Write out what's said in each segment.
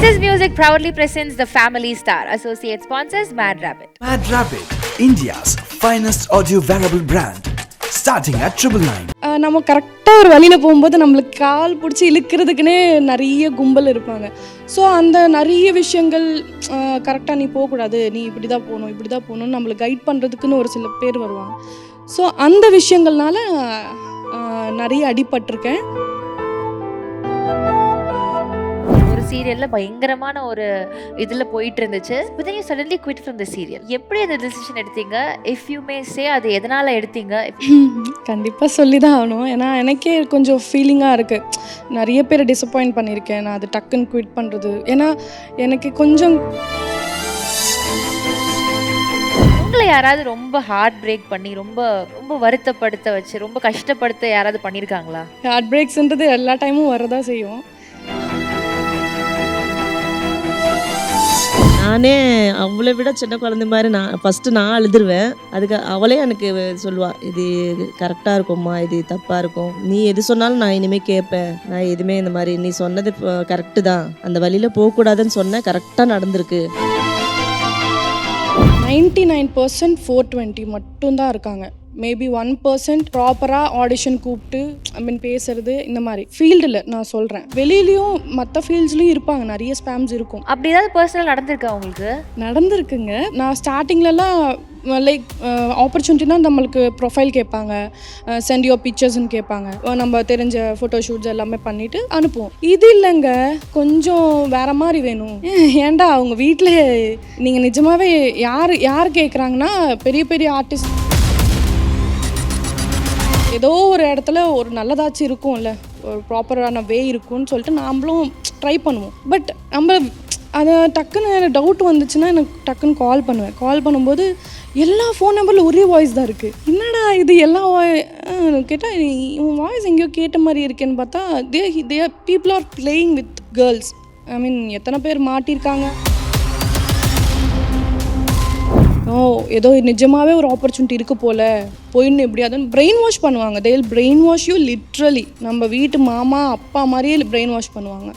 SS Music proudly presents The Family Star. Associate sponsors Mad Rabbit. Mad Rabbit, India's finest audio wearable brand, starting at 999. நம்ம கரெக்டாக ஒரு வழியில் போகும்போது நம்மளுக்கு கால் பிடிச்சி இழுக்கிறதுக்குன்னே நிறைய கும்பல் இருப்பாங்க. ஸோ அந்த நிறைய விஷயங்கள் கரெக்டாக நீ போகக்கூடாது, நீ இப்படி தான் போகணும், இப்படி தான் போகணும்னு நம்மளை கைட் பண்ணுறதுக்குன்னு ஒரு சில பேர் வருவாங்க. ஸோ அந்த விஷயங்கள்னால நிறைய அடிபட்டிருக்கேன். சீரியல்ல பயங்கரமான ஒரு இதுல போயிட்டு இருந்துச்சு. But then you suddenly quit from the serial. எப்படி அந்த டிசிஷன் எடுத்தீங்க? If you may say அது எதனால எடுத்தீங்க? கண்டிப்பாக சொல்லி தான் ஆகணும். ஏன்னா எனக்கே கொஞ்சம் ஃபீலிங்காக இருக்குது. நிறைய பேரை டிசப்பாயிண்ட் பண்ணியிருக்கேன் நான் அது டக்குன்னு குவிட் பண்ணுறது. ஏன்னா எனக்கு கொஞ்சம் உங்களை யாராவது ரொம்ப ஹார்ட் பிரேக் பண்ணி ரொம்ப ரொம்ப வருத்தப்படுத்த வச்சு ரொம்ப கஷ்டப்படுத்த யாராவது பண்ணியிருக்காங்களா? ஹார்ட் பிரேக்ஸ்ன்றது எல்லா டைமும் வரதான் செய்யும். நானே அவளை விட சின்ன குழந்தை மாதிரி ஃபஸ்ட்டு நான் அழுதுருவேன். அதுக்கு அவளே எனக்கு சொல்லுவாள், இது கரெக்டாக இருக்கும்மா, இது தப்பாக இருக்கும், நீ எது சொன்னாலும் நான் இனிமேல் கேட்பேன், நான் எதுவுமே இந்த மாதிரி நீ சொன்னது கரெக்டு தான், அந்த வழியில் போகக்கூடாதுன்னு சொன்ன கரெக்டாக நடந்திருக்கு. 99% 420 மட்டும்தான் இருக்காங்க. மேபி 1% ப்ராப்பராக ஆடிஷன் கூப்பிட்டு பேசுறது இந்த மாதிரி ஃபீல்டில் நான் சொல்கிறேன். வெளியிலையும் மற்ற ஃபீல்ட்ஸ்லையும் இருப்பாங்க, நிறைய ஸ்பேம்ஸ் இருக்கும். அப்படி ஏதாவது பர்சனல் நடந்திருக்கா உங்களுக்கு? நடந்திருக்குங்க. நான் ஸ்டார்டிங்லலாம் லைக் ஆப்பர்ச்சுனிட்டினா நம்மளுக்கு ப்ரொஃபைல் கேட்பாங்க, சென்ட் யோர் பிக்சர்ஸ்ன்னு கேட்பாங்க, நம்ம தெரிஞ்ச ஃபோட்டோஷூட்ஸ் எல்லாமே பண்ணிவிட்டு அனுப்புவோம். இது இல்லைங்க, கொஞ்சம் வேறு மாதிரி வேணும். ஏன்டா அவங்க வீட்டில் நீங்கள் நிஜமாகவே யார் கேட்குறாங்கன்னா பெரிய பெரிய ஆர்டிஸ்ட் ஏதோ ஒரு இடத்துல ஒரு நல்லதாச்சும் இருக்கும்ல, ஒரு ப்ராப்பரான வே இருக்கும்னு சொல்லிட்டு நாமளும் ட்ரை பண்ணுவோம். பட் நம்ம அதை டக்குன்னு டவுட் வந்துச்சுன்னா எனக்கு டக்குன்னு கால் பண்ணுவேன். கால் பண்ணும்போது எல்லா ஃபோன் நம்பரில் ஒரே வாய்ஸ் தான் இருக்குது. என்னடா இது எல்லா கேட்டால் இவன் வாய்ஸ் எங்கேயோ கேட்ட மாதிரி இருக்கேன்னு பார்த்தா the people are playing with girls. எத்தனை பேர் மாட்டியிருக்காங்க. ஏதோ நிஜமாகவே ஒரு ஆப்பர்ச்சுனிட்டி இருக்குது போல் போயின்னு எப்படியாவது பிரெயின் வாஷ் பண்ணுவாங்க. They will brain wash you literally. நம்ம வீட்டு மாமா அப்பா மாதிரியே பிரெயின் வாஷ் பண்ணுவாங்க.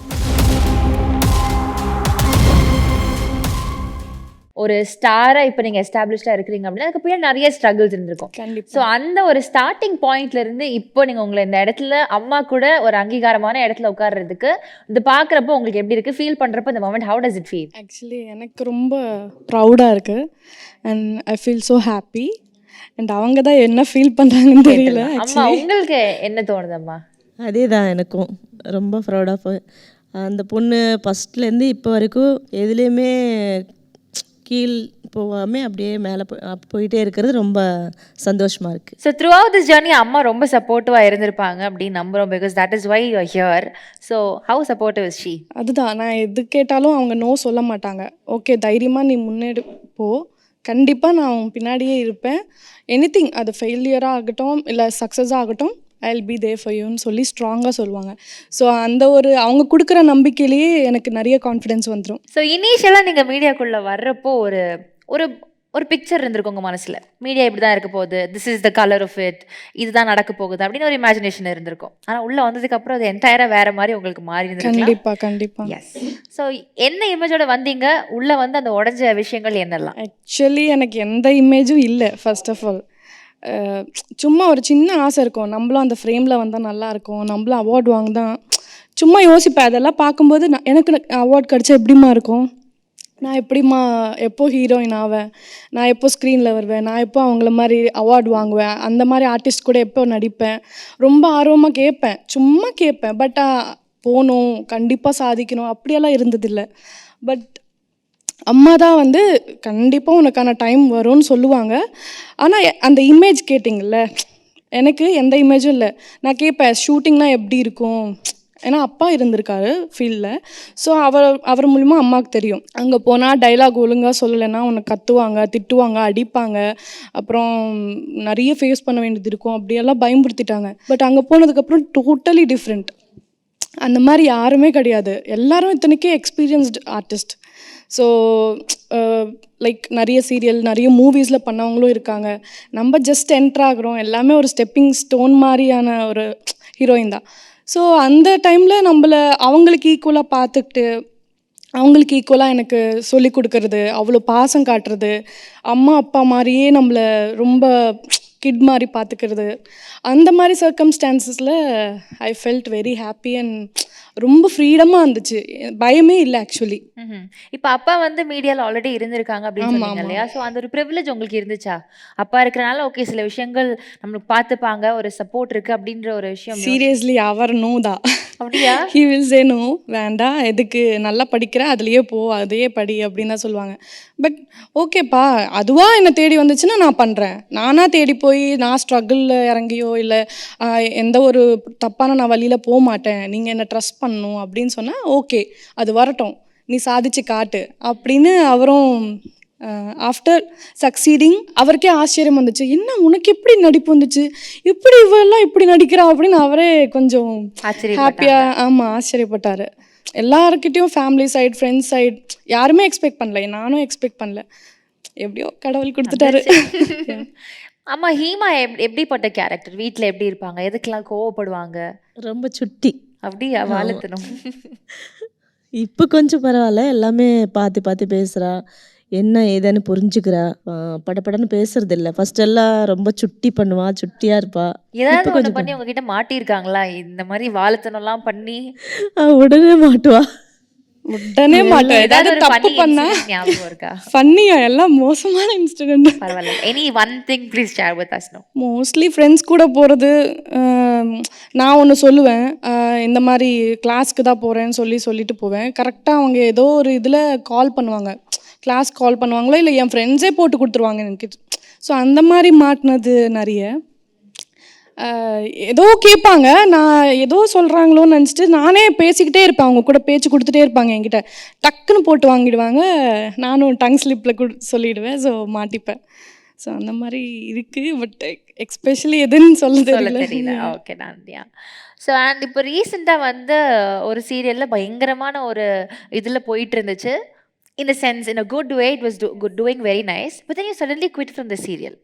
ஒரு ஸ்டாரா இப்போ நீங்க எஸ்டாப்ளிஷ்டா இருக்கிறீங்க அப்படின்னா அதுக்கு பின்னாடி நிறைய ஸ்ட்ரகிள்ஸ் இருந்திருக்கும். கண்டிப்பா. ஸோ அந்த ஒரு ஸ்டார்டிங் பாயிண்ட்ல இருந்து இப்போ நீங்க உங்களை இந்த இடத்துல அம்மா கூட ஒரு அங்கீகாரமான இடத்துல உட்கார்றதுக்கு இது பார்க்குறப்போ உங்களுக்கு எப்படி இருக்கு, ஃபீல் பண்றப்போ இந்த moment how does it feel? Actually எனக்கு ரொம்ப ப்ரௌடாக இருக்குது and I feel so happy. And அவங்க தான் என்ன ஃபீல் பண்ணுறாங்கன்னு தெரியல. அம்மா உங்களுக்கு என்ன தோணுது அம்மா? அதே தான் எனக்கும் ரொம்ப ப்ரௌடாக. அந்த பொண்ணு ஃபஸ்ட்லேருந்து இப்போ வரைக்கும் எதுலேயுமே கீழ் போகாமல் அப்படியே மேலே போயிட்டே இருக்கிறது ரொம்ப சந்தோஷமாக இருக்குது. So throughout this journey அம்மா ரொம்ப சப்போர்ட்டிவாக இருந்திருப்பாங்க அப்படின்னு நம்புகிறோம். Because that is why you are here. So how supportive is she? அதுதான், நான் எது கேட்டாலும் அவங்க நோ சொல்ல மாட்டாங்க. ஓகே, தைரியமாக நீ முன்னேறி போ, கண்டிப்பாக நான் உன் பின்னாடியே இருப்பேன். எனிதிங், அது ஃபெயிலியராக ஆகட்டும் இல்லை சக்ஸஸாக ஆகட்டும், I will be there for யூன்னு சொல்லி ஸ்ட்ராங்காக சொல்லுவாங்க. ஸோ அந்த ஒரு அவங்க கொடுக்குற நம்பிக்கையிலேயே எனக்கு நிறைய கான்ஃபிடென்ஸ் வந்துடும். ஸோ இனிஷியலாக நீங்கள் மீடியாக்குள்ளே வர்றப்போ ஒரு ஒரு ஒரு பிக்சர் இருந்திருக்கும் உங்கள் மனசில், மீடியா இப்படி தான் இருக்க போகுது, this is the colour of it, இதுதான் நடக்க போகுது அப்படின்னு ஒரு இமேஜினேஷன் இருந்திருக்கும். ஆனால் உள்ளே வந்ததுக்கப்புறம் அது என்டையராக வேறு மாதிரி உங்களுக்கு மாறி இருந்திருக்கு. கண்டிப்பாக. எஸ். ஸோ என்ன இமேஜோட வந்தீங்க, உள்ளே வந்து அந்த உடஞ்ச விஷயங்கள் என்னெல்லாம்? ஆக்சுவலி எனக்கு எந்த இமேஜும் இல்லை. ஃபர்ஸ்ட் ஆஃப் ஆல் சும்மா ஒரு சின்ன ஆசை இருக்கும், நம்மளும் அந்த ஃப்ரேமில் வந்தால் நல்லாயிருக்கும், நம்மளும் அவார்டு வாங்க தான் சும்மா யோசிப்பேன். அதெல்லாம் பார்க்கும்போது எனக்கு அவார்ட் கிடச்சா எப்படிமா இருக்கும், நான் எப்படிமா எப்போ ஹீரோயின் ஆவேன், நான் எப்போ ஸ்க்ரீனில் வருவேன், நான் எப்போ அவங்கள மாதிரி அவார்டு வாங்குவேன், அந்த மாதிரி ஆர்டிஸ்ட் கூட எப்போ நடிப்பேன், ரொம்ப ஆர்வமாக கேட்பேன், சும்மா கேட்பேன். பட் போகணும், கண்டிப்பாக சாதிக்கணும் அப்படியெல்லாம் இருந்ததில்லை. பட் அம்மா தான் வந்து கண்டிப்பாக உனக்கான டைம் வரும்னு சொல்லுவாங்க. ஆனால் அந்த இமேஜ் கேட்டிங்கல்ல, எனக்கு எந்த இமேஜும் இல்லை. நான் கேட்பேன் ஷூட்டிங்னா எப்படி இருக்கும், ஏன்னா அப்பா இருந்திருக்காரு ஃபீல்டில். ஸோ அவர் மூலிமா அம்மாவுக்கு தெரியும். அங்கே போனால் டைலாக் ஒழுங்காக சொல்லலைன்னா உனக்கு கத்துவாங்க, திட்டுவாங்க, அடிப்பாங்க, அப்புறம் நிறைய ஃபேஸ் பண்ண வேண்டியது இருக்கும், அப்படியெல்லாம் பயன்படுத்திட்டாங்க. பட் அங்கே போனதுக்கப்புறம் டோட்டலி டிஃப்ரெண்ட். அந்த மாதிரி யாருமே கிடையாது. எல்லாரும் இத்தனைக்கே எக்ஸ்பீரியன்ஸ்டு ஆர்டிஸ்ட். ஸோ லைக் நிறைய சீரியல் நிறைய மூவிஸில் பண்ணவங்களும் இருக்காங்க. நம்ம ஜஸ்ட் என்ட்ரு ஆகிறோம், எல்லாமே ஒரு ஸ்டெப்பிங் ஸ்டோன் மாதிரியான ஒரு ஹீரோயின் தான். ஸோ அந்த டைமில் நம்மளை அவங்களுக்கு ஈக்குவலாக பார்த்துக்கிட்டு அவங்களுக்கு ஈக்குவலாக எனக்கு சொல்லி கொடுக்கறது, அவ்வளோ பாசம் காட்டுறது, அம்மா அப்பா மாதிரியே நம்மளை ரொம்ப கிட் மாதிரி பார்த்துக்கிறது, அந்த மாதிரி சர்க்கம்ஸ்டான்சஸில் I felt very happy and ரொம்ப ஃப்ரீடமாக இருந்துச்சு. பயமே இல்லை ஆக்சுவலி. இப்போ அப்பா வந்து மீடியால ஆல்ரெடி இருந்திருக்காங்க அப்படின்னு ஆமா, சொன்னீங்க ஆமா. இல்லையா? ஸோ அந்த ஒரு ப்ரிவிலேஜ் உங்களுக்கு இருந்துச்சா? அப்பா இருக்கிறனால ஓகே சில விஷயங்கள் நம்மளுக்கு பார்த்துப்பாங்க, ஒரு சப்போர்ட் இருக்கு அப்படின்ற ஒரு விஷயம் சீரியஸ்லி அவர் நோ தான். அப்படியா? ஹி வில் சே நோ, வேண்டாம், எதுக்கு, நல்லா படிக்கிற அதுலேயே போ, அதையே படி அப்படின்னு தான் சொல்லுவாங்க. பட் ஓகேப்பா, அதுவாக என்னை தேடி வந்துச்சுன்னா நான் பண்ணுறேன். நானாக தேடி போய் நான் ஸ்ட்ரகிளில் இறங்கியோ இல்லை எந்த ஒரு தப்பான நான் வழியில் போக மாட்டேன், நீங்கள் என்னை ட்ரஸ்ட் பண்ணணும் அப்படின்னு சொன்னால் ஓகே, அது வரட்டும், நீ சாதிச்சு காட்டு அப்படின்னு அவரும் ஆஃப்டர் சக்சீடிங் அவருக்கே ஆச்சரியம் வந்துச்சு. என்ன உனக்கு எப்படி நடிப்பு வந்துச்சு, எப்படி இவெல்லாம் இப்படி நடிக்கிறா அப்படின்னு அவரே கொஞ்சம் ஹாப்பியாக ஆச்சரியப்பட்டார். எல்லாருக்கிட்டையும் ஃபேமிலி சைடு, ஃப்ரெண்ட்ஸ் சைடு யாருமே எக்ஸ்பெக்ட் பண்ணல, நானும் எக்ஸ்பெக்ட் பண்ணல. எப்படியோ கடவுள் கொடுத்துட்டாரு. அம்மா ஹீமா எப்படிப்பட்ட கேரக்டர்? வீட்டில் எப்படி இருப்பாங்க? எதுக்கெல்லாம் கோவப்படுவாங்க? ரொம்ப சுட்டி. அப்படியா? வாழத்தணும். இப்போ கொஞ்சம் பரவாயில்ல, எல்லாமே பார்த்து பார்த்து பேசுகிறா, என்ன ஏதுன்னு புரிஞ்சுக்கிறா, படப்படன்னு பேசுறது இல்லை. ஃபர்ஸ்ட் எல்லாம் ரொம்ப சுட்டி பண்ணுவா, சுட்டியாக இருப்பா. ஏதாவது ஒன்று பண்ணி உங்ககிட்ட மாட்டியிருக்காங்களா? இந்த மாதிரி வாழத்தனம்லாம் பண்ணி உடனே மாட்டுவா. உடனே மாட்டேன். ஏதாவது தப்பு பண்ணா ஞாபகம் இருக்கா? ஃபன்னியா, எல்லாம் மோசமான இன்சிடென்ட். பரவாயில்ல. Any one thing please share with us. Mostly friends கூட போகிறது. நான் ஒன்று சொல்லுவேன், இந்த மாதிரி கிளாஸ்க்கு தான் போகிறேன்னு சொல்லிட்டு போவேன். கரெக்டாக அவங்க ஏதோ ஒரு இதில் கால் பண்ணுவாங்க, கிளாஸ் கால் பண்ணுவாங்களோ இல்லை என் ஃப்ரெண்ட்ஸே போட்டு கொடுத்துருவாங்க எனக்கு. ஸோ அந்த மாதிரி மாட்டினது நிறைய. ஏதோ கேட்பாங்க, நான் ஏதோ சொல்கிறாங்களோன்னு நினச்சிட்டு நானே பேசிக்கிட்டே இருப்பேன், அவங்க கூட பேச்சு கொடுத்துட்டே இருப்பாங்க என்கிட்ட, டக்குன்னு போட்டு வாங்கிடுவாங்க. நானும் டங் ஸ்லிப்பில் சொல்லிவிடுவேன். ஸோ மாட்டிப்பேன். ஸோ அந்த மாதிரி இருக்குது. பட் எக்ஸ்பெஷலி எதுன்னு சொல்ல தெரியல. ஓகே நன்றியா. ஸோ அண்ட் இப்போ ரீசெண்டாக வந்து ஒரு சீரியலில் பயங்கரமான ஒரு இதில் போயிட்டு இருந்துச்சு. In a sense, in a good way, it was doing very nice. But then you suddenly quit from the serial.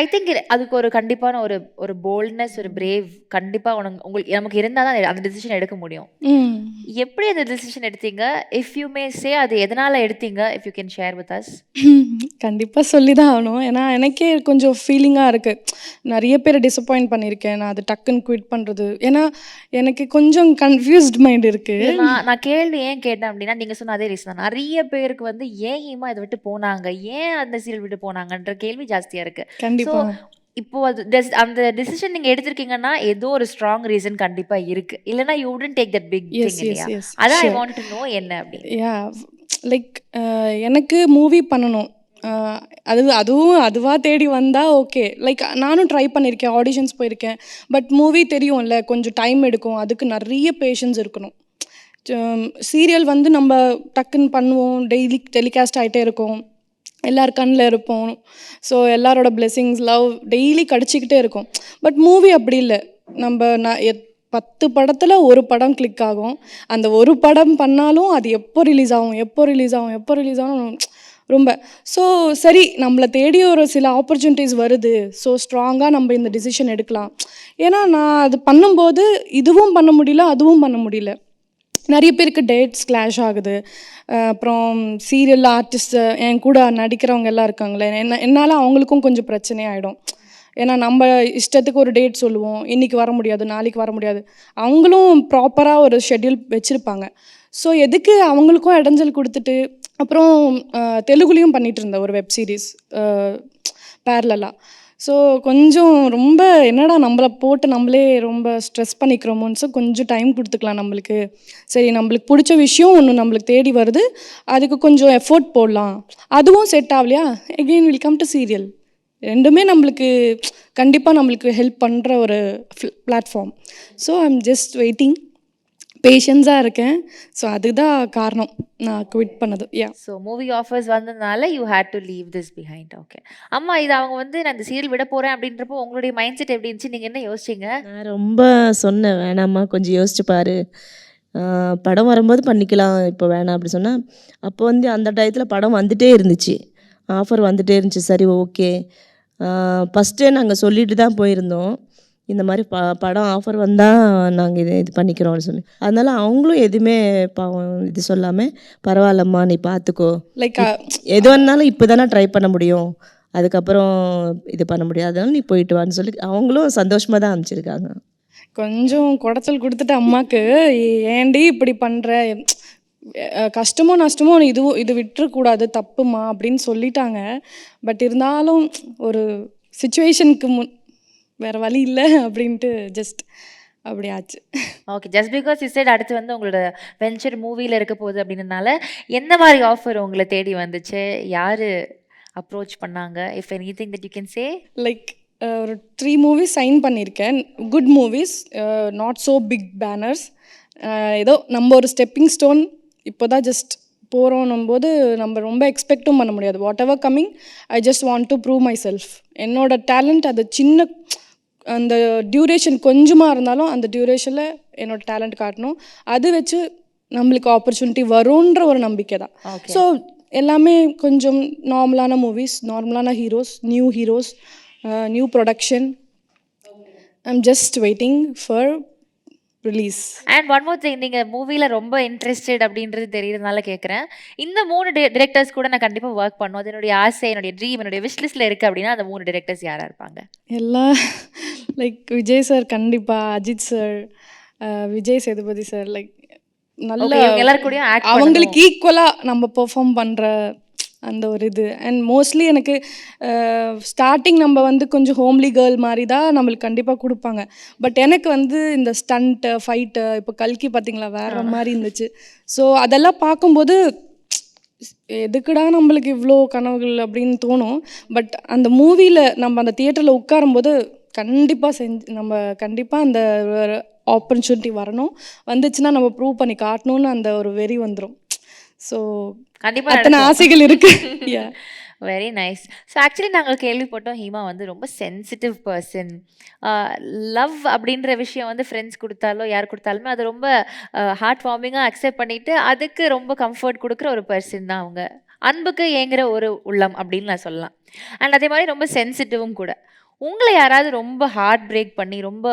I think அதுக்கு ஒரு கண்டிப்பான ஒரு போல்ட்னஸ், ஒரு பிரேவ் கண்டிப்பாக உங்களுக்கு நமக்கு இருந்தால் தான் அந்த டெசிஷன் எடுக்க முடியும். எப்படி அந்த டெசிஷன் எடுத்தீங்க? இஃப் யூ மே சே அது எதனால் எடுத்தீங்க, if you can share with us. கண்டிப்பாக சொல்லி தான் ஆகணும். ஏன்னா எனக்கே கொஞ்சம் ஃபீலிங்காக இருக்குது. நிறைய பேரை டிசப்பாயிண்ட் பண்ணியிருக்கேன் நான் அது டக்குன்னு குவிட் பண்ணுறது. ஏன்னா எனக்கு கொஞ்சம் கன்ஃபியூஸ்ட் மைண்ட் இருக்குது. நான் கேள்வி ஏன் கேட்டேன் அப்படின்னா, நீங்கள் சொன்ன அதே ரீசன் தான். நிறைய பேருக்கு வந்து ஏன் ஹீமா இதை விட்டு போனாங்க, ஏன் அந்த சீரியல் விட்டு போனாங்கன்ற கேள்வி ஜாஸ்தியாக இருக்குது. கண்டிப்பாக. இப்போ அந்த டிசிஷன் நீங்க எடுத்திருக்கீங்கன்னா ஏதோ ஒரு ஸ்ட்ராங் ரீசன் கண்டிப்பா இருக்கு, இல்லனா you wouldn't take that big thing இல்லையா? அதான் ஐ வாண்ட் டு நோ என்ன அப்படி. லைக் எனக்கு மூவி பண்ணணும், அதுவாக தேடி வந்தால் ஓகே. லைக் நானும் ட்ரை பண்ணியிருக்கேன், ஆடிஷன்ஸ் போயிருக்கேன். பட் மூவி தெரியும்ல, கொஞ்சம் டைம் எடுக்கும், அதுக்கு நிறைய பேஷன்ஸ் இருக்கணும். சீரியல் வந்து நம்ம டக்குன்னு பண்ணுவோம், டெய்லி டெலிகாஸ்ட் ஆகிட்டே இருக்கும், எல்லார் கண்ணில் இருப்போம். ஸோ எல்லாரோட பிளெஸிங்ஸ், லவ் டெய்லி கிடச்சிக்கிட்டே இருக்கும். பட் மூவி அப்படி இல்லை. நான் 10 படத்தில் ஒரு படம் கிளிக் ஆகும். அந்த ஒரு படம் பண்ணாலும் அது எப்போ ரிலீஸ் ஆகும் ரொம்ப. ஸோ சரி, நம்மளை தேடி ஒரு சில ஆப்பர்ச்சுனிட்டிஸ் வருது, ஸோ ஸ்ட்ராங்காக நம்ம இந்த டிசிஷன் எடுக்கலாம். ஏன்னா நான் அது பண்ணும்போது இதுவும் பண்ண முடியல, அதுவும் பண்ண முடியல. நிறைய பேருக்கு டேட்ஸ் கிளாஷ் ஆகுது. அப்புறம் சீரியல் ஆர்டிஸ்ட் என் கூட நடிக்கிறவங்க எல்லாம் இருக்காங்களே, என்னால் அவங்களுக்கும் கொஞ்சம் பிரச்சனையாயிடும். ஏன்னா நம்ம இஷ்டத்துக்கு ஒரு டேட் சொல்லுவோம், இன்றைக்கி வர முடியாது, நாளைக்கு வர முடியாது. அவங்களும் ப்ராப்பராக ஒரு ஷெட்யூல் வச்சுருப்பாங்க. ஸோ எதுக்கு அவங்களுக்கும் இடைஞ்சல் கொடுத்துட்டு. அப்புறம் தெலுங்குலேயும் பண்ணிகிட்டு இருந்தேன் ஒரு வெப் சீரிஸ் பேரலாக. ஸோ கொஞ்சம் ரொம்ப என்னடா நம்மளை போட்டு நம்மளே ரொம்ப ஸ்ட்ரெஸ் பண்ணிக்கிறோமோன்னு. ஸோ கொஞ்சம் டைம் கொடுத்துக்கலாம் நம்மளுக்கு. சரி, நம்மளுக்கு பிடிச்ச விஷயம் ஒன்று நம்மளுக்கு தேடி வருது, அதுக்கு கொஞ்சம் எஃபோர்ட் போடலாம். அதுவும் செட் ஆகலையா, again will come to serial. ரெண்டுமே நம்மளுக்கு கண்டிப்பாக நம்மளுக்கு ஹெல்ப் பண்ணுற ஒரு platform. So I am just waiting, பேஷன்ஸாக இருக்கேன். ஸோ அதுதான் காரணம் நான் குவிட் பண்ணது. ஸோ மூவி ஆஃபர்ஸ் வந்ததுனால you had to leave this behind. Okay அம்மா, இது அவங்க வந்து நான் இந்த சீரியல் விட போகிறேன் அப்படின்றப்போ உங்களுடைய மைண்ட் செட் எப்படி இருந்துச்சு? நீங்கள் என்ன யோசிச்சிங்க? நான் ரொம்ப சொன்னேன், வேணாம்மா கொஞ்சம் யோசிச்சு பாரு, படம் வரும்போது பண்ணிக்கலாம், இப்போ வேணாம் அப்படி சொன்னால். அப்போ வந்து அந்த டயத்தில் படம் வந்துகிட்டே இருந்துச்சு, ஆஃபர் வந்துகிட்டே இருந்துச்சு. சரி ஓகே, ஃபஸ்ட்டே நாங்கள் சொல்லிட்டு தான் போயிருந்தோம், இந்த மாதிரி படம் ஆஃபர் வந்தால் நாங்கள் இது பண்ணிக்கிறோம்னு சொல்லி. அதனால அவங்களும் எதுவுமே பாவம் இது சொல்லாமல், பரவாயில்லம்மா நீ பார்த்துக்கோ, லைக் எது வேணாலும் இப்போ தானே ட்ரை பண்ண முடியும், அதுக்கப்புறம் இது பண்ண முடியாது, அதனால நீ போயிட்டு வான்னு சொல்லி அவங்களும் சந்தோஷமாக தான் அனுப்பிச்சிருக்காங்க. கொஞ்சம் குடைச்சல் கொடுத்துட்டு அம்மாவுக்கு, ஏண்டி இப்படி பண்ணுற, கஷ்டமோ நஷ்டமோ இது விட்டுறக்கூடாது, தப்புமா அப்படின்னு சொல்லிட்டாங்க. பட் இருந்தாலும் ஒரு சுச்சுவேஷனுக்கு வேறு வழி இல்லை அப்படின்ட்டு ஜஸ்ட் அப்படி ஆச்சு. Okay, just because you said அடுத்து வந்து உங்களோட வெஞ்சர் மூவியில் இருக்க போகுது அப்படின்றனால எந்த மாதிரி ஆஃபர் உங்களை தேடி வந்துச்சு, யார் அப்ரோச் பண்ணாங்க, if anything that you can say? Like ஒரு 3 மூவிஸ் சைன் பண்ணியிருக்கேன். Good movies, not so big banners. ஏதோ நம்ம ஒரு ஸ்டெப்பிங் ஸ்டோன், இப்போ தான் ஜஸ்ட் போகிறோன்னும் போது நம்ம ரொம்ப எக்ஸ்பெக்டும் பண்ண முடியாது. What ever coming, I just want to prove my self. என்னோட டேலண்ட் அது சின்ன அந்த டியூரேஷன் கொஞ்சமாக இருந்தாலும் அந்த டியூரேஷனில் என்னோட டேலண்ட் காட்டணும். அது வச்சு நம்மளுக்கு ஆப்பர்ச்சுனிட்டி வரும்ன்ற ஒரு நம்பிக்கை தான். ஸோ எல்லாமே கொஞ்சம் நார்மலான மூவிஸ், நார்மலான heroes, new production. I'm just waiting for release. And one more thing, நீங்கள் மூவியில் ரொம்ப இன்ட்ரெஸ்டட் அப்படின்றது தெரியறதுனால கேட்குறேன். இந்த 3 டிரெக்டர்ஸ் கூட நான் கண்டிப்பாக ஒர்க் பண்ணும், அது என்னுடைய ஆசை, என்னுடைய ட்ரீம், என்னுடைய விஷ் இருக்குது அப்படின்னா அந்த 3 டிரெக்டர்ஸ் யாராக இருப்பாங்க? எல்லாம் லைக் விஜய் சார் கண்டிப்பாக, Ajith sir, Vijay Sethupathi sir, like நல்ல எல்லாரும் கூடயும் ஆக்ட் அவங்களுக்கு ஈக்குவலாக நம்ம பெர்ஃபார்ம் பண்ணுற அந்த ஒரு இது. அண்ட் மோஸ்ட்லி எனக்கு ஸ்டார்டிங் நம்ம வந்து கொஞ்சம் ஹோம்லி கேர்ள் மாதிரி தான் நம்மளுக்கு கண்டிப்பாக கொடுப்பாங்க. பட் எனக்கு வந்து இந்த ஸ்டண்ட்டு, ஃபைட்டு, இப்போ கல்கி பார்த்திங்களா வேறு மாதிரி இருந்துச்சு. ஸோ அதெல்லாம் பார்க்கும்போது எதுக்குடா நம்மளுக்கு இவ்வளோ கனவுகள் அப்படின்னு தோணும். பட் அந்த மூவியில் நம்ம அந்த தியேட்டரில் உட்காரும்போது கண்டிப்பாக அந்த ஆப்பர்ச்சுனிட்டி வரணும், வந்துச்சுன்னா நம்ம ப்ரூவ் பண்ணி காட்டணும்னு அந்த ஒரு வெறி வந்துடும். ஸோ கண்டிப்பாக அத்தனை ஆசைகள் இருக்குது. Very nice. ஸோ ஆக்சுவலி நாங்கள் கேள்விப்பட்டோம் ஹீமா வந்து ரொம்ப சென்சிட்டிவ் பர்சன். லவ் அப்படின்ற விஷயம் வந்து ஃப்ரெண்ட்ஸ் கொடுத்தாலோ யார் கொடுத்தாலுமே அது ரொம்ப ஹார்ட் வார்மிங்காக அக்செப்ட் பண்ணிவிட்டு அதுக்கு ரொம்ப கம்ஃபர்ட் கொடுக்குற ஒரு பர்சன் தான் அவங்க. அன்புக்கு ஏங்குற ஒரு உள்ளம் அப்படின்னு நான் சொல்லலாம். அண்ட் அதே மாதிரி ரொம்ப சென்சிட்டிவும் கூட. உங்களை யாராவது ரொம்ப ஹார்ட் பிரேக் பண்ணி ரொம்ப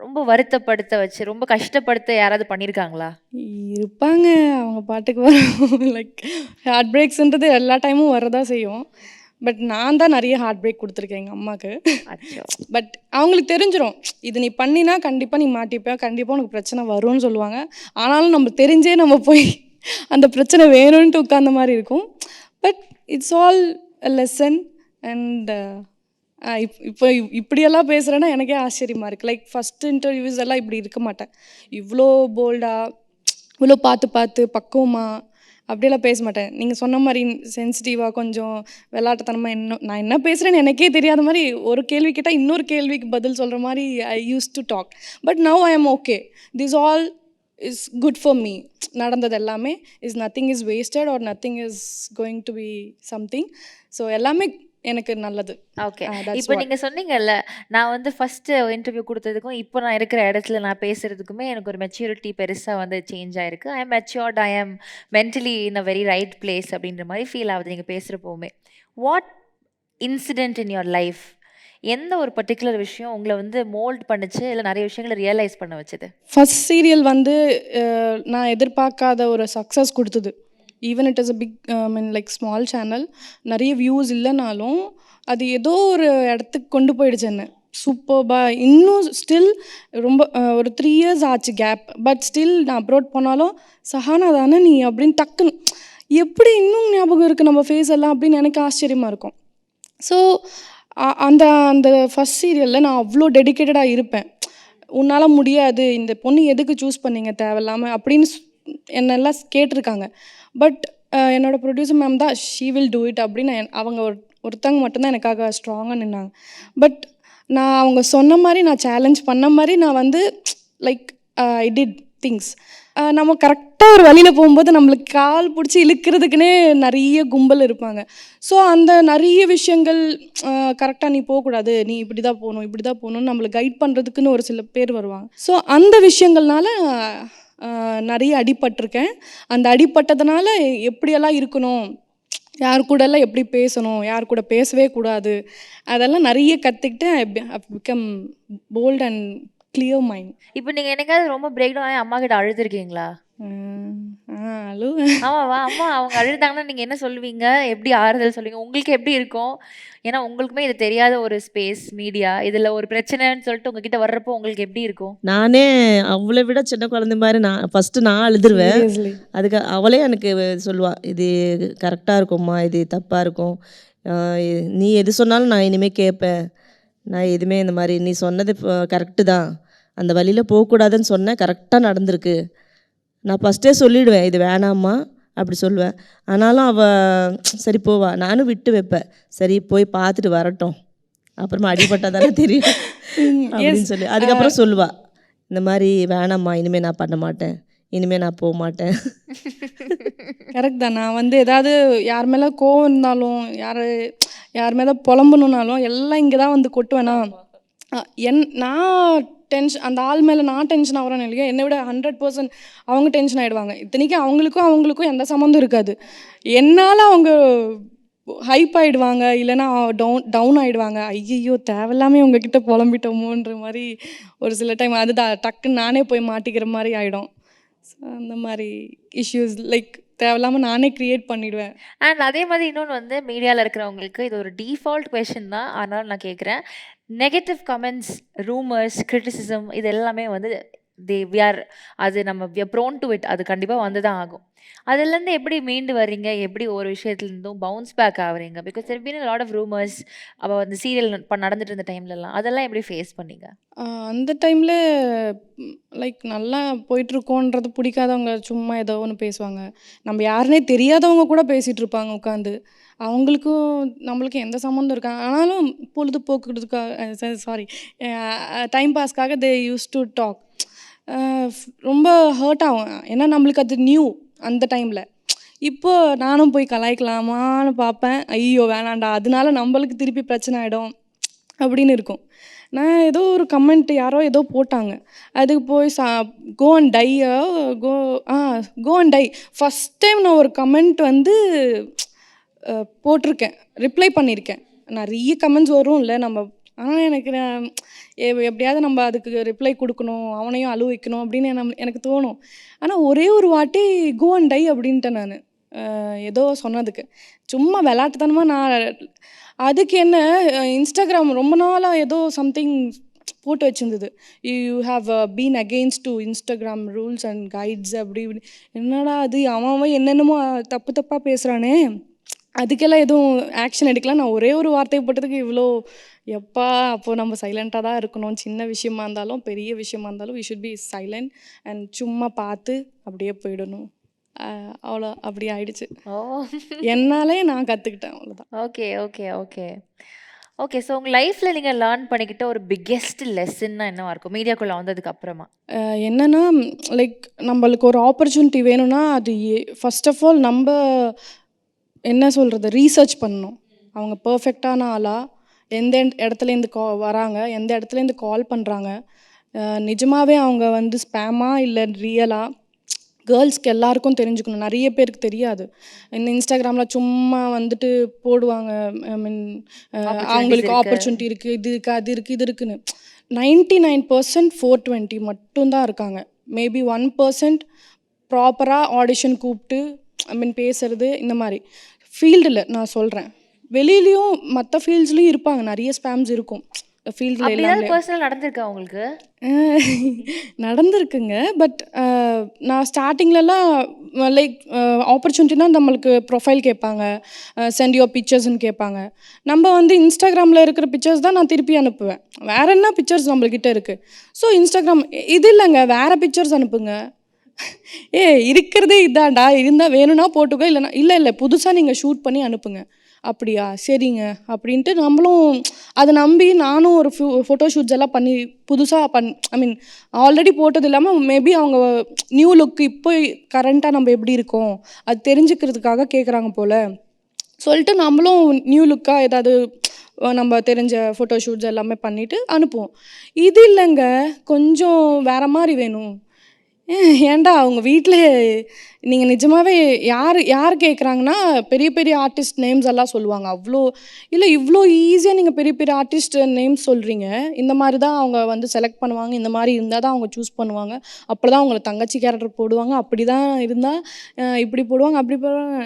ரொம்ப வருத்தப்படுத்த வச்சு ரொம்ப கஷ்டப்படுத்த யாராவது பண்ணியிருக்காங்களா? இருப்பாங்க, அவங்க பாட்டுக்கு வரும். லைக் ஹார்ட் பிரேக்ஸ்ன்றது எல்லா டைமும் வரதான் செய்யும். பட் நான் தான் நிறைய ஹார்ட் பிரேக் கொடுத்துருக்கேன் எங்கள் அம்மாவுக்கு. பட் அவங்களுக்கு தெரிஞ்சிடும், இது நீ பண்ணினா கண்டிப்பாக நீ மாட்டிப்ப, கண்டிப்பாக உனக்கு பிரச்சனை வரும்னு சொல்லுவாங்க. ஆனாலும் நம்ம தெரிஞ்சே நம்ம போய் அந்த பிரச்சனை வேணும்ன்ட்டு உட்கார்ந்த மாதிரி இருக்கும். But it's all a lesson. And இப்போ இப்படியெல்லாம் பேசுகிறேன்னா எனக்கே ஆச்சரியமாக இருக்குது. லைக் ஃபஸ்ட்டு இன்டர்வியூஸ் எல்லாம் இப்படி இருக்க மாட்டேன். இவ்வளோ போல்டாக, இவ்வளோ பார்த்து பக்குவமாக அப்படியெல்லாம் பேச மாட்டேன். நீங்கள் சொன்ன மாதிரி சென்சிட்டிவாக, கொஞ்சம் விளையாட்டுத்தனமாக, நான் என்ன பேசுகிறேன்னு எனக்கே தெரியாத மாதிரி ஒரு கேள்வி கேட்டால் இன்னொரு கேள்விக்கு பதில் சொல்கிற மாதிரி I use to talk. But now I am okay. This all is good for me. நடந்தது எல்லாமே nothing is wasted or nothing is going to be something. So எல்லாமே எனக்கு நல்லது. ஓகே, இப்போ நீங்கள் சொன்னீங்கல்ல, நான் வந்து ஃபஸ்ட்டு இன்டர்வியூ கொடுத்ததுக்கும் இப்போ நான் இருக்கிற இடத்துல நான் பேசுகிறதுக்குமே எனக்கு ஒரு மெச்சூரிட்டி பெருசாக வந்து சேஞ்ச் ஆகிருக்கு. I am matured, I am mentally in a very right place அப்படின்ற மாதிரி ஃபீல் ஆகுது நீங்கள் பேசுகிறப்போவுமே. What incident in your life, எந்த ஒரு பர்டிகுலர் விஷயம் உங்களை வந்து மோல்ட் பண்ணுச்சு, இல்லை நிறைய விஷயங்களை ரியலைஸ் பண்ண வச்சது? ஃபஸ்ட் சீரியல் வந்து நான் எதிர்பார்க்காத ஒரு சக்ஸஸ் கொடுத்தது. Even it is a big like small channel, நிறைய வியூஸ் இல்லைனாலும் அது ஏதோ ஒரு இடத்துக்கு கொண்டு போயிடுச்சு என்ன சூப்பர்பாக. இன்னும் ஸ்டில் ரொம்ப ஒரு 3 years ஆச்சு கேப். பட் ஸ்டில் நான் அப்ரோட் போனாலும் சஹானா தானே நீ அப்படின்னு டக்குன்னு எப்படி இன்னும் ஞாபகம் இருக்குது நம்ம ஃபேஸ் எல்லாம் அப்படின்னு எனக்கு ஆச்சரியமாக இருக்கும். ஸோ அந்த அந்த ஃபஸ்ட் சீரியலில் நான் அவ்வளோ டெடிக்கேட்டடாக இருப்பேன். உன்னால் முடியாது, இந்த பொண்ணு எதுக்கு சூஸ் பண்ணீங்க தேவையில்லாமல் அப்படின்னு என்னெல்லாம் கேட்டிருக்காங்க. பட் என்னோடய ப்ரொடியூசர் மேம் தான் ஷீ வில் டூ இட் அப்படின்னு அவங்க ஒருத்தங்க மட்டும்தான் எனக்காக ஸ்ட்ராங்காக நின்னாங்க. பட் நான் அவங்க சொன்ன மாதிரி, நான் சேலஞ்ச் பண்ண மாதிரி நான் வந்து லைக் ஐ டிட் திங்ஸ். நம்ம கரெக்டாக ஒரு வழியில் போகும்போது நம்மளுக்கு கால் பிடிச்சி இழுக்கிறதுக்குன்னே நிறைய கும்பல் இருப்பாங்க. ஸோ அந்த நிறைய விஷயங்கள் கரெக்டாக நீ போகக்கூடாது, நீ இப்படி தான் போகணும்னு நம்மளை கைட் பண்ணுறதுக்குன்னு ஒரு சில பேர் வருவாங்க. ஸோ அந்த விஷயங்கள்னால நிறைய அடிபட்டிருக்கேன். அந்த அடிபட்டதுனால எப்படியெல்லாம் இருக்கணும், யார் கூடலாம் எப்படி பேசணும், யார் கூட பேசவே கூடாது, அதெல்லாம் நிறைய கற்றுக்கிட்டு I become bold and clear mind. இப்போ நீங்க என்னைக்காவது ரொம்ப பிரேக் டவுன் ஆகி அம்மா கிட்ட அழுதுருக்கீங்களா? அழுவேன். ஆமாவா? அம்மா அவங்க அழுதாங்கன்னா நீங்க என்ன சொல்லுவீங்க? எப்படி ஆறுதல் சொல்லுவீங்க? உங்களுக்கு எப்படி இருக்கும்? ஏன்னா உங்களுக்குமே இது தெரியாத ஒரு ஸ்பேஸ் மீடியா. இதுல ஒரு பிரச்சனைன்னு சொல்லிட்டு உங்ககிட்ட வர்றப்போ உங்களுக்கு எப்படி இருக்கும்? நானே அவளை விட சின்ன குழந்தை மாதிரி நான் அழுதுருவேன். சீரியஸ்லி. அதுக்கு அவளே எனக்கு சொல்லுவா, இது கரெக்டாக இருக்கும்மா, இது தப்பாக இருக்கும், நீ எது சொன்னாலும் நான் இனிமேல் கேட்பேன், நான் எதுவுமே இந்த மாதிரி நீ சொன்னது கரெக்டு தான், அந்த வழியில் போகக்கூடாதுன்னு சொன்னேன், கரெக்டாக நடந்திருக்கு, நான் ஃபஸ்ட்டே சொல்லிவிடுவேன் இது வேணாம்மா அப்படி சொல்லுவேன். ஆனாலும் அவள் சரி போவா, நானும் விட்டு வைப்பேன், சரி போய் பார்த்துட்டு வரட்டும், அப்புறமா அடிபட்டால் தானே தெரியும் அப்படின்னு சொல்லி அதுக்கப்புறம் சொல்லுவா, இந்த மாதிரி வேணாம்மா இனிமேல் நான் பண்ண மாட்டேன், இனிமேல் நான் போக மாட்டேன். கரெக்ட் தான். நான் ஏதாவது யார் மேலே கோவம் இருந்தாலும், யார் மேலே புலம்பணுன்னாலும் எல்லாம் இங்கே தான் கொட்டுவேனா. நான் டென்ஷன் அந்த ஆள் மேலே நான் டென்ஷன் ஆகிறேன்னு இல்லையா, என்னை விட 100% அவங்க டென்ஷன் ஆகிடுவாங்க. இத்தனைக்கும் அவங்களுக்கும் எந்த சம்மந்தம் இருக்காது. என்னால் அவங்க ஹைப் ஆகிடுவாங்க, இல்லைன்னா டவுன் ஆகிடுவாங்க. ஐயோ தேவையில்லாமல் உங்ககிட்ட புலம்பிட்டோமோன்ற மாதிரி ஒரு சில டைம் அது டக்குன்னு நானே போய் மாட்டிக்கிற மாதிரி ஆகிடும். ஸோ அந்த மாதிரி இஷ்யூஸ் தேவையில்லாமல் நானே க்ரியேட் பண்ணிவிடுவேன். அண்ட் அதே மாதிரி இன்னொன்று மீடியாவில் இருக்கிறவங்களுக்கு இது ஒரு டிஃபால்ட் கொஷின் தான், ஆனாலும் நான் கேட்குறேன். நெகட்டிவ் கமெண்ட்ஸ், ரூமர்ஸ், கிரிட்டிசிசம் இது எல்லாமே அது நம்ம we are prone to it. அது கண்டிப்பாக வந்து தான் ஆகும். அதுலேருந்து எப்படி மீண்டு வர்றீங்க? எப்படி ஒரு விஷயத்துலேருந்தும் பவுன்ஸ் பேக் ஆகுறீங்க? Because there been lot of rumours. அப்போ சீரியல் நடந்துட்டு இருந்த டைம்லலாம் அதெல்லாம் எப்படி ஃபேஸ் பண்ணீங்க? அந்த டைமில் நல்லா போயிட்டுருக்கோன்றது பிடிக்காதவங்க சும்மா ஏதோ ஒன்று பேசுவாங்க. நம்ம யாருனே தெரியாதவங்க கூட பேசிகிட்டு இருப்பாங்க உட்காந்து. அவங்களுக்கும் நம்மளுக்கும் எந்த சம்மந்தம் இருக்கா, ஆனாலும் பொழுதுபோக்குறதுக்காக டைம் பாஸ்க்காக தே யூஸ் டு டாக். ரொம்ப ஹர்ட் ஆகும். ஏன்னா நம்மளுக்கு அது நியூ அந்த டைமில். இப்போ நானும் போய் கலாய்க்கலாமான்னு பார்ப்பேன். ஐயோ வேணாண்டா, அதனால நம்மளுக்கு திருப்பி பிரச்சனை ஆகிடும் அப்படின்னு இருக்கும். நான் ஏதோ ஒரு கமெண்ட் யாரோ ஏதோ போட்டாங்க, அதுக்கு போய் go and die go and die. First time நான் ஒரு கமெண்ட் போட்டிருக்கேன், ரிப்ளை பண்ணியிருக்கேன். நிறைய கமெண்ட்ஸ் வரும் இல்லை நம்ம, ஆனால் எனக்கு எப்படியாவது நம்ம அதுக்கு ரிப்ளை கொடுக்கணும், அவனையும் அழுவ வைக்கணும் அப்படின்னு எனக்கு தோணும். ஆனால் ஒரே ஒரு வாட்டி கோ அண்ட் டை அப்படின்ட்டேன் நான், ஏதோ சொன்னதுக்கு. சும்மா விளாட்டுத்தனமாக நான் அதுக்கு என்ன இன்ஸ்டாகிராம் ரொம்ப நாளாக ஏதோ சம்திங் போட்டு வச்சுருந்தது, you have been against to Instagram rules and guides அப்படி இப்படி. என்னடா அது அவன் என்னென்னமோ தப்பாக பேசுகிறானே, அதுக்கெல்லாம் எதுவும் ஆக்ஷன் எடுக்கலாம். நான் ஒரே ஒரு வார்த்தை போட்டதுக்கு இவ்வளோ எப்பா. அப்போது நம்ம சைலண்ட்டாக தான் இருக்கணும். சின்ன விஷயமா இருந்தாலும் பெரிய விஷயமா இருந்தாலும் we should be silent and சும்மா பார்த்து அப்படியே போயிடணும். அவ்வளோ அப்படி ஆயிடுச்சு. ஓ, என்னாலே நான் கற்றுக்கிட்டேன், அவ்வளோதான். Okay okay okay okay. So உங்கள் லைஃப்பில் நீங்கள் லேர்ன் பண்ணிக்கிட்ட ஒரு பிக்கெஸ்ட் லெசன்னா என்னவா இருக்கும் மீடியாக்குள்ளே வந்ததுக்கு அப்புறமா? என்னென்னா நம்மளுக்கு ஒரு ஆப்பர்ச்சுனிட்டி வேணும்னா அது ஃபர்ஸ்ட் ஆஃப் ஆல் நம்ம என்ன சொல்கிறது, ரீசர்ச் பண்ணணும். அவங்க பர்ஃபெக்டான ஆளா, எந்த இடத்துலேருந்து வராங்க, எந்த இடத்துலேருந்து கால் பண்ணுறாங்க, நிஜமாகவே அவங்க ஸ்பேமா இல்லை ரியலா, கேர்ள்ஸ்க்கு எல்லாருக்கும் தெரிஞ்சுக்கணும். நிறைய பேருக்கு தெரியாது. இந்த இன்ஸ்டாகிராமில் சும்மா போடுவாங்க, ஐ மீன் அவங்களுக்கு ஆப்பர்ச்சுனிட்டி இருக்குது, இது இருக்குது, அது இருக்குது, இது இருக்குன்னு. 99% 420 மட்டும்தான் இருக்காங்க. மேபி 1% ப்ராப்பராக ஆடிஷன் கூப்பிட்டு ஐ மீன் பேசுகிறது. இந்த மாதிரி ஃபீல்டில் நான் சொல்கிறேன், வெளியிலையும் மற்ற ஃபீல்ட்ஸ்லையும் இருப்பாங்க, நிறைய ஸ்பேம்ஸ் இருக்கும் ஃபீல்டில். எல்லாமே பர்சனல் நடந்திருக்கா உங்களுக்கு? நடந்திருக்குங்க. பட் நான் ஸ்டார்டிங்லலாம் ஆப்பர்ச்சுனிட்டினா நம்மளுக்கு ப்ரொஃபைல் கேட்பாங்க, சென்ட் யோர் பிக்சர்ஸ்ன்னு கேட்பாங்க. நம்ம இன்ஸ்டாகிராமில் இருக்கிற பிக்சர்ஸ் தான் நான் திருப்பி அனுப்புவேன். வேறு என்ன பிக்சர்ஸ் நம்மள்கிட்ட இருக்குது? ஸோ இன்ஸ்டாகிராம் இது இல்லைங்க, வேறு பிக்சர்ஸ் அனுப்புங்க. இருக்கிறதே இதாண்டா, இருந்தால் வேணும்னா போட்டுக்கோ, இல்லைனா இல்லை புதுசாக நீங்கள் ஷூட் பண்ணி அனுப்புங்க. அப்படியா, சரிங்க அப்படின்ட்டு நம்மளும் அதை நம்பி நானும் ஒரு ஃபோட்டோ ஷூட்ஸ் எல்லாம் பண்ணி புதுசாக ஐ மீன் ஆல்ரெடி போட்டது இல்லாமல் மேபி அவங்க நியூ லுக் இப்போ கரண்ட்டாக நம்ம எப்படி இருக்கோம் அது தெரிஞ்சுக்கிறதுக்காக கேட்குறாங்க போல் சொல்லிட்டு நம்மளும் நியூ லுக்காக ஏதாவது நம்ம தெரிஞ்ச ஃபோட்டோ ஷூட்ஸ் எல்லாமே பண்ணிவிட்டு அனுப்புவோம். இது இல்லைங்க, கொஞ்சம் வேறு மாதிரி வேணும். ஏன்டா அவங்க வீட்டில் நீங்கள் நிஜமாகவே யார் கேட்குறாங்கன்னா பெரிய பெரிய ஆர்டிஸ்ட் நேம்ஸ் எல்லாம் சொல்லுவாங்க. அவ்வளோ இல்லை இவ்வளோ ஈஸியாக நீங்கள் பெரிய பெரிய ஆர்டிஸ்ட் நேம்ஸ் சொல்கிறீங்க. இந்த மாதிரி தான் அவங்க வந்து செலக்ட் பண்ணுவாங்க, இந்த மாதிரி இருந்தால் தான் அவங்க சூஸ் பண்ணுவாங்க, அப்படி தான் அவங்கள தங்கச்சி கேரக்டர் போடுவாங்க, அப்படி தான் இருந்தால் இப்படி போடுவாங்க, அப்படி போடுவாங்க.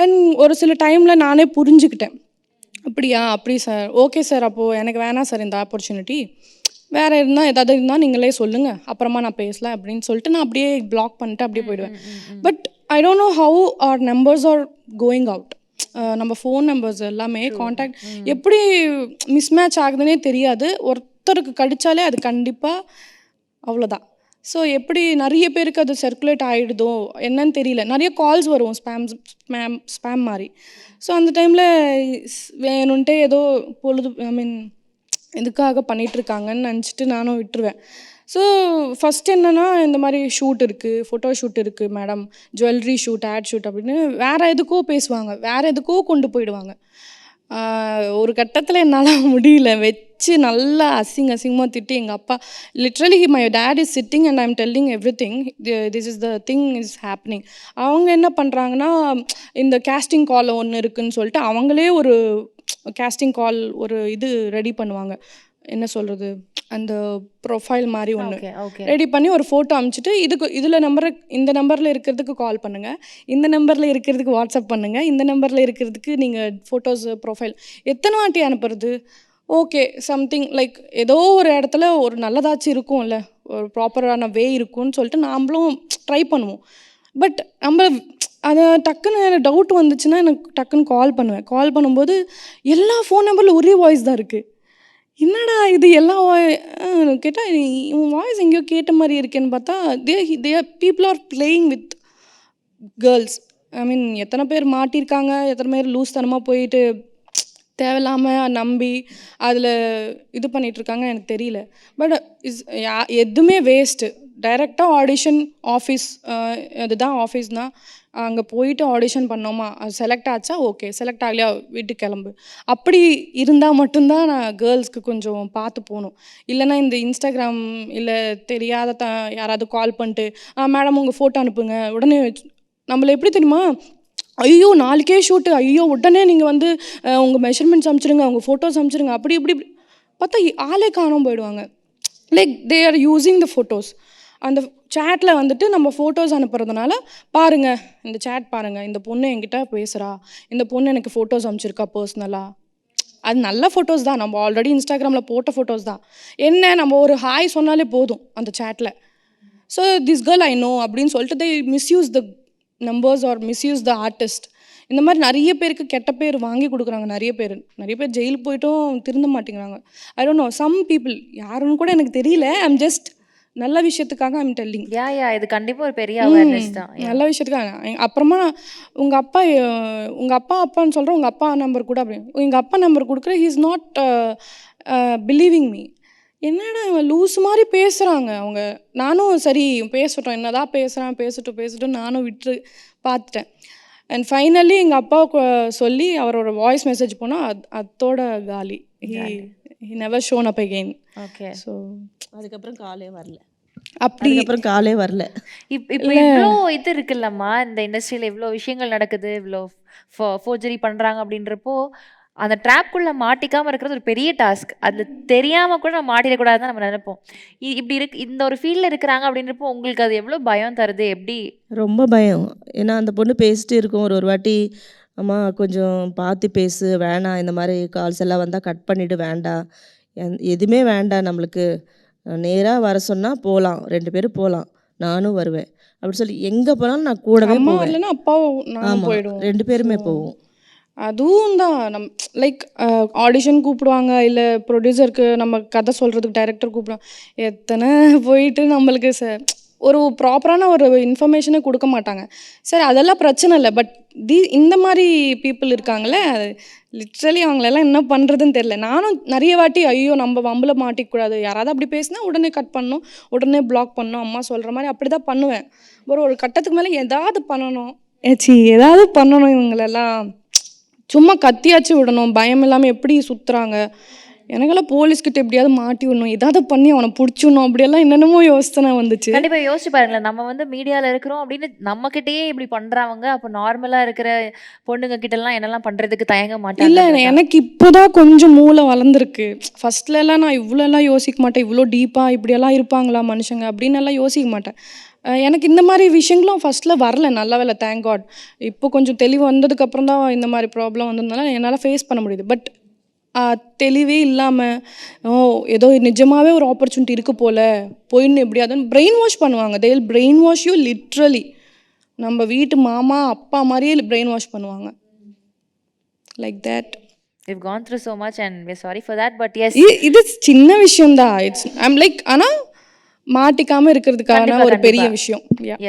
அண்ட் ஒரு சில டைமில் நானே புரிஞ்சுக்கிட்டேன். அப்படியா, அப்படி சார், ஓகே சார், அப்போது எனக்கு வேணாம் சார் இந்த ஆப்பர்ச்சுனிட்டி, வேறு ஏதாவது இருந்தால் நீங்களே சொல்லுங்கள், அப்புறமா நான் பேசலாம் அப்படின்னு சொல்லிட்டு நான் அப்படியே பிளாக் பண்ணிட்டு அப்படியே போயிடுவேன். But I don't know how are numbers are going out. நம்ம ஃபோன் நம்பர்ஸ் எல்லாமே காண்டாக்ட் எப்படி மிஸ்மேட்ச் ஆகுதுன்னே தெரியாது. ஒருத்தருக்கு கடித்தாலே அது கண்டிப்பாக அவ்வளோதான். ஸோ எப்படி நிறைய பேருக்கு அது சர்க்குலேட் ஆகிடுதோ என்னன்னு தெரியல. நிறைய கால்ஸ் வரும் ஸ்பேம் மாதிரி. ஸோ அந்த டைமில் வேணுன்ட்டே ஏதோ இதுக்காக பண்ணிகிட்ருக்காங்கன்னு நினச்சிட்டு நானும் விட்டுருவேன். ஸோ ஃபஸ்ட் என்னென்னா, இந்த மாதிரி ஷூட் இருக்குது, ஃபோட்டோ ஷூட் இருக்குது madam, jewellery shoot, ad shoot அப்படின்னு வேறு எதுக்கோ பேசுவாங்க, வேறு எதுக்கோ கொண்டு போயிடுவாங்க. ஒரு கட்டத்தில் என்னால் முடியல, வச்சு நல்லா அசிங்கமாக திட்டி எங்கள் அப்பா, literally my dad is sitting and I am telling every thing, this is the thing is happening. அவங்க என்ன பண்ணுறாங்கன்னா, இந்த கேஸ்டிங் கால் ஒன்று இருக்குதுன்னு சொல்லிட்டு அவங்களே ஒரு கேஸ்டிங் கால் ஒரு இது ரெடி பண்ணுவாங்க. என்ன சொல்கிறது, அந்த ப்ரொஃபைல் மாதிரி ஒன்று ரெடி பண்ணி ஒரு ஃபோட்டோ அனுப்பிச்சிட்டு, இந்த நம்பரில் இருக்கிறதுக்கு கால் பண்ணுங்கள், இந்த நம்பரில் இருக்கிறதுக்கு வாட்ஸ்அப் பண்ணுங்கள், இந்த நம்பரில் இருக்கிறதுக்கு நீங்கள் ஃபோட்டோஸ் ப்ரொஃபைல் எத்தனை வாட்டி அனுப்புறது. ஓகே, சம்திங் லைக் ஏதோ ஒரு இடத்துல ஒரு நல்லதாச்சும் இருக்கும்ல, ஒரு ப்ராப்பரான வே இருக்கும்னு சொல்லிட்டு நாம்ளும் ட்ரை பண்ணுவோம். பட் நம்ம அதை டக்குன்னு டவுட் வந்துச்சுன்னா எனக்கு டக்குன்னு கால் பண்ணுவேன். கால் பண்ணும்போது எல்லா ஃபோன் நம்பரில் ஒரே வாய்ஸ் தான் இருக்குது. என்னடா இது எல்லாம் கேட்டால் உன் வாய்ஸ் எங்கேயோ கேட்ட மாதிரி இருக்கேன்னு பார்த்தா the people are playing with girls. I mean எத்தனை பேர் மாட்டியிருக்காங்க, எத்தனை பேர் லூஸ் தனமாக போயிட்டு தேவையில்லாமல் நம்பி அதில் இது பண்ணிகிட்ருக்காங்க எனக்கு தெரியல. பட் எதுவுமே வேஸ்ட்டு. டைரெக்டாக ஆடிஷன் ஆஃபீஸ், அதுதான் ஆஃபீஸ்னால் அங்கே போயிட்டு ஆடிஷன் பண்ணோமா, அது செலக்ட் ஆச்சா, ஓகே, செலக்ட் ஆகலையா வீட்டுக்கு கிளம்பு, அப்படி இருந்தால் மட்டும்தான் நான் கேர்ள்ஸ்க்கு கொஞ்சம் பார்த்து போகணும். இல்லைனா இந்த இன்ஸ்டாகிராம் இல்லை தெரியாத யாராவது கால் பண்ணிட்டு மேடம் உங்கள் ஃபோட்டோ அனுப்புங்க உடனே, நம்மளை எப்படி தெரியுமா, ஐயோ நாளைக்கே ஷூட்டு, ஐயோ உடனே நீங்கள் வந்து உங்கள் மெஷர்மெண்ட்ஸ் அனுப்பிச்சிடுங்க, உங்கள் ஃபோட்டோஸ் அனுப்பிச்சிடுங்க, அப்படி இப்படி பார்த்தா ஆளே காணாமல் போயிடுவாங்க. Like they are using the photos. அந்த சேட்டில் வந்துட்டு நம்ம ஃபோட்டோஸ் அனுப்புறதுனால, பாருங்கள் இந்த சேட் பாருங்கள், இந்த பொண்ணு என்கிட்ட பேசுகிறா, இந்த பொண்ணு எனக்கு ஃபோட்டோஸ் அனுப்பிச்சிருக்கா பர்சனலாக, அது நல்ல ஃபோட்டோஸ் தான், நம்ம ஆல்ரெடி இன்ஸ்டாகிராமில் போட்ட ஃபோட்டோஸ் தான், என்ன நம்ம ஒரு ஹாய் சொன்னாலே போதும் அந்த சேட்டில். So this girl I know அப்படின்னு சொல்லிட்டு they misuse the numbers or misuse the artist. இந்த மாதிரி நிறைய பேருக்கு கெட்ட பேர் வாங்கி கொடுக்குறாங்க. நிறைய பேர் ஜெயிலுக்கு போய்ட்டும் திருந்த மாட்டேங்கிறாங்க. I don't know, some people, யாருன்னு கூட எனக்கு தெரியல, ஐம் ஜஸ்ட் நல்ல விஷயத்துக்காக ஐம் டெல்லிங். இது கண்டிப்பாக ஒரு பெரிய அவேர்னஸ் தான், நல்ல விஷயத்துக்காக. அப்புறமா உங்கள் அப்பான்னு சொல்கிறேன், உங்கள் அப்பா நம்பர் கூட அப்படி எங்கள் அப்பா நம்பர் கொடுக்குற, he is not believing me. என்னடா இவன் லூஸ் மாதிரி பேசுகிறாங்க அவங்க. நானும் சரி பேசட்டும், என்னதான் பேசட்டும் நானும் விட்டு பார்த்துட்டேன். அண்ட் ஃபைனலி எங்கள் அப்பாவுக்கு சொல்லி அவரோட வாய்ஸ் மெசேஜ் போனால் அதோட காலி. He never shown up again. Okay. So அதுக்கப்புறம் காலே வரல. இப்போ இவ்வளோ இது இருக்குல்லம்மா, இந்த இண்டஸ்ட்ரியில் இவ்வளோ விஷயங்கள் நடக்குது, இவ்வளோ ஃபோர்ஜரி பண்ணுறாங்க அப்படின்றப்போ அந்த ட்ராப்குள்ளே மாட்டிக்காமல் இருக்கிறது ஒரு பெரிய டாஸ்க். அதில் தெரியாமல் கூட நம்ம மாட்டிடக்கூடாதுன்னு நம்ம நினைப்போம். இப்படி இந்த ஒரு ஃபீல்டில் இருக்கிறாங்க அப்படின்றப்போ உங்களுக்கு அது எவ்வளோ பயம் தருது? எப்படி? ரொம்ப பயம். ஏன்னா அந்த பொண்ணு பேசிட்டு இருக்கும், ஒரு வாட்டி அம்மா கொஞ்சம் பார்த்து பேசு, வேணாம் இந்த மாதிரி கால்ஸ் எல்லாம் வந்தால் கட் பண்ணிவிட்டு, வேண்டாம் எதுவுமே வேண்டாம், நம்மளுக்கு நேராக வர சொன்னால் போகலாம், 2 பேரும் போகலாம், நானும் வருவேன் அப்படி சொல்லி எங்கே போனாலும் நான் கூடவே போவேன். ஆமாம், 2 பேருமே போவோம். அதுவும் தான் லைக் ஆடிஷன் கூப்பிடுவாங்க, இல்லை ப்ரொடியூசருக்கு நம்ம கதை சொல்கிறதுக்கு டைரக்டர் கூப்பிடுவாங்க, எத்தனை போயிட்டு நம்மளுக்கு ஒரு ப்ராப்பரான ஒரு இன்ஃபர்மேஷனே கொடுக்க மாட்டாங்க. சரி அதெல்லாம் பிரச்சனை இல்லை, பட் இந்த மாதிரி பீப்புள் இருக்காங்களே, லிட்ரலி அவங்களெல்லாம் என்ன பண்ணுறதுன்னு தெரில. நானும் நிறைய வாட்டி ஐயோ நம்ம வம்பில் மாட்டிக்கூடாது, யாராவது அப்படி பேசினா உடனே கட் பண்ணணும், உடனே பிளாக் பண்ணணும், அம்மா சொல்கிற மாதிரி அப்படி தான் பண்ணுவேன். ஒரு கட்டத்துக்கு மேலே ஏதாவது பண்ணணும் இவங்களெல்லாம் சும்மா கத்தியாச்சு விடணும், பயம் இல்லாமல் எப்படி சுற்றுறாங்க, எனக்கெல்லாம் போலீஸ்கிட்ட எப்படியாவது மாட்டி விடணும், ஏதாவது பண்ணி அவனை பிடிச்சிடணும், அப்படியெல்லாம் என்னென்னமோ யோசனை வந்துச்சு. கண்டிப்பா யோசிச்சு பாருங்களேன். நம்ம வந்து மீடியால இருக்கிறோம் அப்படின்னு நம்மகிட்டயே இப்படி பண்றவங்க, அப்ப நார்மலா இருக்கிற பொண்ணுங்க கிட்டலாம் என்னெல்லாம் பண்றதுக்கு தயங்க இல்லை, மாட்டாங்க. எனக்கு இப்போதான் கொஞ்சம் மூளை வளர்ந்துருக்கு. ஃபர்ஸ்ட்லலாம் நான் இவ்வளோலாம் யோசிக்க மாட்டேன், இவ்வளோ டீப்பாக இப்படியெல்லாம் இருப்பாங்களா மனுஷங்க அப்படின்னு எல்லாம் யோசிக்க மாட்டேன். எனக்கு இந்த மாதிரி விஷயங்களும் ஃபர்ஸ்ட்டில் வரல, நல்ல வேலை, தேங்க் காட். இப்போ கொஞ்சம் தெளிவு வந்ததுக்கப்புறம் தான் இந்த மாதிரி ப்ராப்ளம் வந்ததுனால என்னால் ஃபேஸ் பண்ண முடியுது. பட் தெளிவே இல்லாமல் ஏதோ நிஜமாகவே ஒரு ஆப்பர்ச்சுனிட்டி இருக்குது போல் போயின்னு எப்படியாதுன்னு பிரெயின் வாஷ் பண்ணுவாங்க. They will brain wash you literally. நம்ம வீட்டு மாமா அப்பா மாதிரியே பிரெயின் வாஷ் பண்ணுவாங்க. Like that. We've gone through so much and we're sorry for that, but yes. இது சின்ன விஷயம்தான். ஐம் லைக், ஆனால் மாட்டிக்காமல் இருக்கிறதுக்கான ஒரு பெரிய விஷயம்.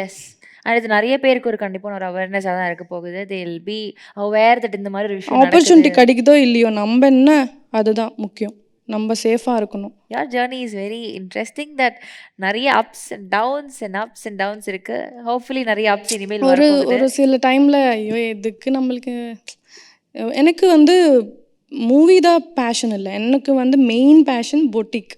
எஸ். அண்ட் இது நிறைய பேருக்கு ஒரு கண்டிப்பான ஒரு அவேர்னஸாக தான் இருக்க போகுது. They will be aware that இந்த மாதிரி ஒரு விஷயம் ஆப்பர்ச்சுனிட்டி கிடைக்குதோ இல்லையோ, நம்ம என்ன, அதுதான் முக்கியம். நம்ம சேஃபாக இருக்கணும். Your journey is very interesting that நிறைய ups and downs இருக்கு. Hopefully நிறைய ups இனிமேல் வரப்போகுது. ஒரு சில டைமில் ஐயோ எதுக்கு நம்மளுக்கு, எனக்கு வந்து மூவி தான் பேஷன் இல்லை. எனக்கு வந்து main passion boutique,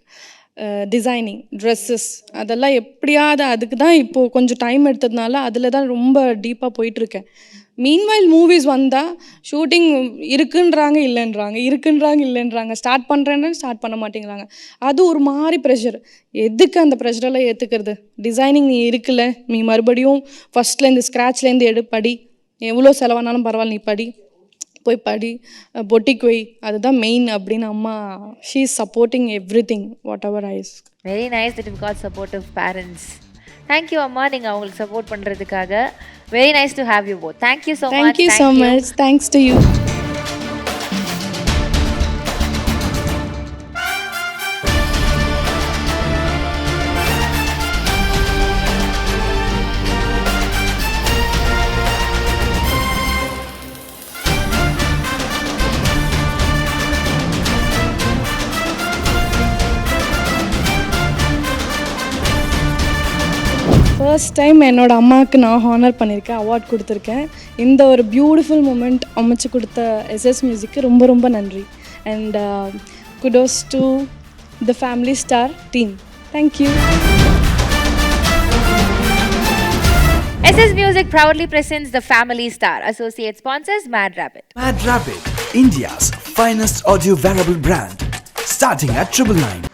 designing, dresses, அதெல்லாம் எப்படியாவது அதுக்கு தான் இப்போது கொஞ்சம் டைம் எடுத்ததுனால அதில் தான் ரொம்ப டீப்பாக போயிட்டுருக்கேன். மீன்வைல் மூவிஸ் வந்தால் ஷூட்டிங் இல்லைன்றாங்க, ஸ்டார்ட் பண்ணுறேன்னு ஸ்டார்ட் பண்ண மாட்டேங்கிறாங்க. அது ஒரு மாதிரி ப்ரெஷர். எதுக்கு அந்த ப்ரெஷரெல்லாம் ஏற்றுக்கிறது? டிசைனிங் நீ இருக்குல்ல, நீ மறுபடியும் ஃபஸ்ட்லேருந்து ஸ்க்ராட்ச்லேருந்து படி, எவ்வளோ செலவானாலும் பரவாயில்ல, நீ போய் படி, பொட்டிக் வை, அதுதான் மெயின் அப்படின்னு அம்மா, she is supporting everything whatever I. Very nice that you got supportive parents. Thank you அம்மா, நீங்கள் அவங்களுக்கு சப்போர்ட் பண்ணுறதுக்காக. Very nice to have you both. Thank you so much. Thank you so much. Thanks to you. First time என்னோட அம்மாவுக்கு நான் honour பண்ணியிருக்கேன், award கொடுத்துருக்கேன். இந்த ஒரு பியூட்டிஃபுல் மூமெண்ட் அமைச்சு கொடுத்த எஸ்எஸ் மியூசிக்கு ரொம்ப ரொம்ப நன்றி. And kudos to the family star team. Thank you. SS Music proudly presents the Family Star. Associate sponsors Mad Rabbit. Mad Rabbit, India's finest audio wearable brand, starting at 999.